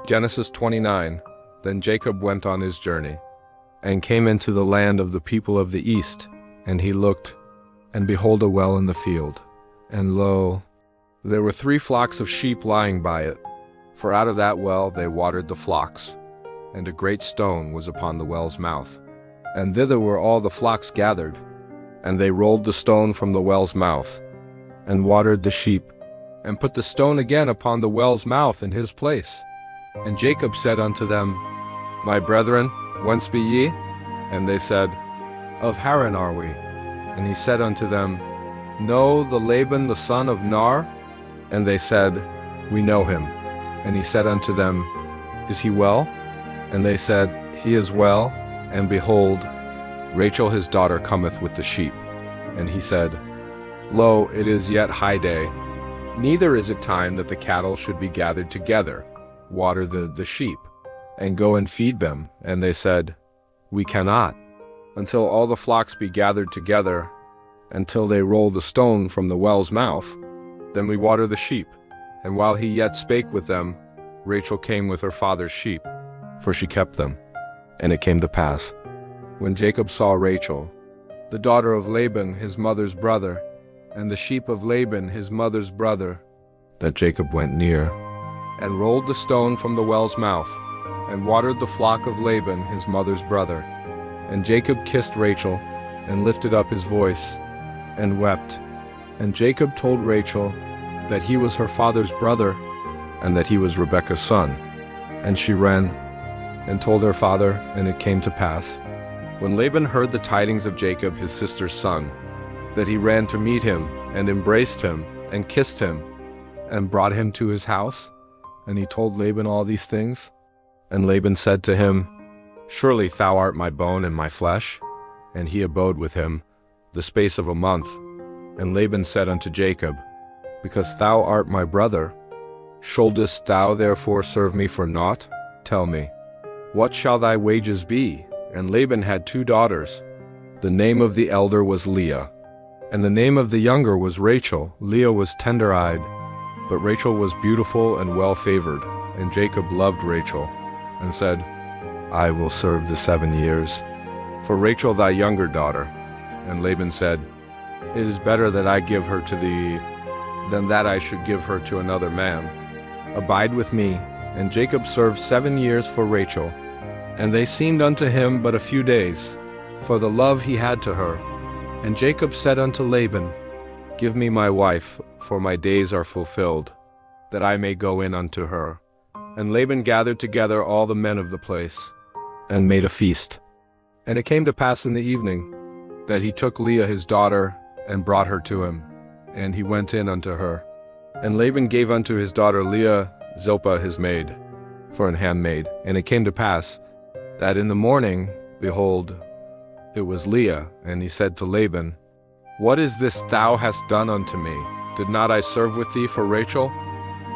Genesis 29. Then Jacob went on his journey, and came into the land of the people of the east. And he looked, and behold a well in the field. And lo, there were 3 flocks of sheep lying by it. For out of that well they watered the flocks. And a great stone was upon the well's mouth. And thither were all the flocks gathered. And they rolled the stone from the well's mouth, and watered the sheep, and put the stone again upon the well's mouth in his place. And Jacob said unto them, My brethren, whence be ye? And they said, Of Haran are we. And he said unto them, Know the Laban the son of Nar? And they said, We know him. And he said unto them, Is he well? And they said, He is well. And behold, Rachel his daughter cometh with the sheep. And he said, Lo, it is yet high day, neither is it time that the cattle should be gathered together. Water the sheep, and go and feed them. And they said, We cannot, until all the flocks be gathered together, until they roll the stone from the well's mouth. Then we water the sheep. And while he yet spake with them, Rachel came with her father's sheep, for she kept them. And it came to pass, when Jacob saw Rachel, the daughter of Laban his mother's brother, and the sheep of Laban his mother's brother, that Jacob went near, and rolled the stone from the well's mouth, and watered the flock of Laban his mother's brother. And Jacob kissed Rachel, and lifted up his voice, and wept. And Jacob told Rachel that he was her father's brother, and that he was Rebekah's son. And she ran, and told her father, and it came to pass, when Laban heard the tidings of Jacob his sister's son, that he ran to meet him, and embraced him, and kissed him, and brought him to his house. And he told Laban all these things. And Laban said to him, Surely thou art my bone and my flesh. And he abode with him the space of a month. And Laban said unto Jacob, Because thou art my brother, shouldest thou therefore serve me for naught? Tell me, what shall thy wages be? And Laban had 2 daughters. The name of the elder was Leah, and the name of the younger was Rachel. Leah was tender-eyed, but Rachel was beautiful and well-favored. And Jacob loved Rachel, and said, I will serve the 7 years for Rachel thy younger daughter. And Laban said, It is better that I give her to thee, than that I should give her to another man. Abide with me. And Jacob served 7 years for Rachel, and they seemed unto him but a few days, for the love he had to her. And Jacob said unto Laban, Give me my wife, for my days are fulfilled, that I may go in unto her. And Laban gathered together all the men of the place, and made a feast. And it came to pass in the evening, that he took Leah his daughter, and brought her to him, and he went in unto her. And Laban gave unto his daughter Leah Zilpah his maid, for an handmaid. And it came to pass, that in the morning, behold, it was Leah. And he said to Laban, What is this thou hast done unto me? Did not I serve with thee for Rachel?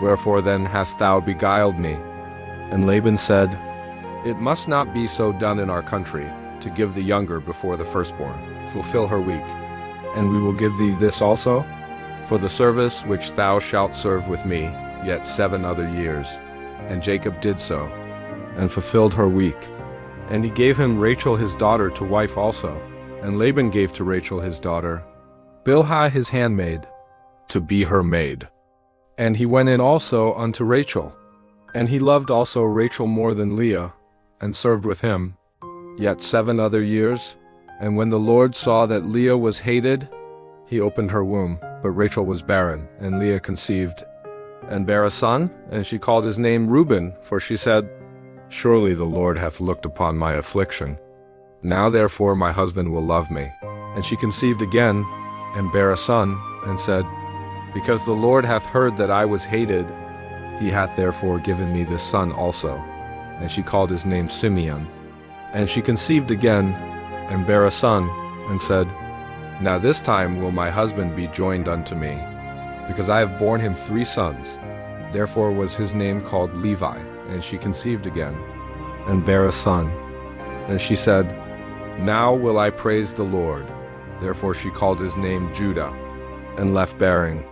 Wherefore then hast thou beguiled me? And Laban said, It must not be so done in our country, to give the younger before the firstborn. Fulfill her week. And we will give thee this also, for the service which thou shalt serve with me, yet 7 other years. And Jacob did so, and fulfilled her week. And he gave him Rachel his daughter to wife also. And Laban gave to Rachel his daughter Bilhah his handmaid, to be her maid. And he went in also unto Rachel. And he loved also Rachel more than Leah, and served with him yet 7 other years. And when the Lord saw that Leah was hated, he opened her womb. But Rachel was barren, and Leah conceived, and bare a son. And she called his name Reuben, for she said, Surely the Lord hath looked upon my affliction. Now therefore my husband will love me. And she conceived again, and bare a son, and said, Because the Lord hath heard that I was hated, he hath therefore given me this son also. And she called his name Simeon. And she conceived again, and bare a son, and said, Now this time will my husband be joined unto me, because I have borne him 3 sons. Therefore was his name called Levi. And she conceived again, and bare a son. And she said, Now will I praise the Lord. Therefore she called his name Judah, and left bearing.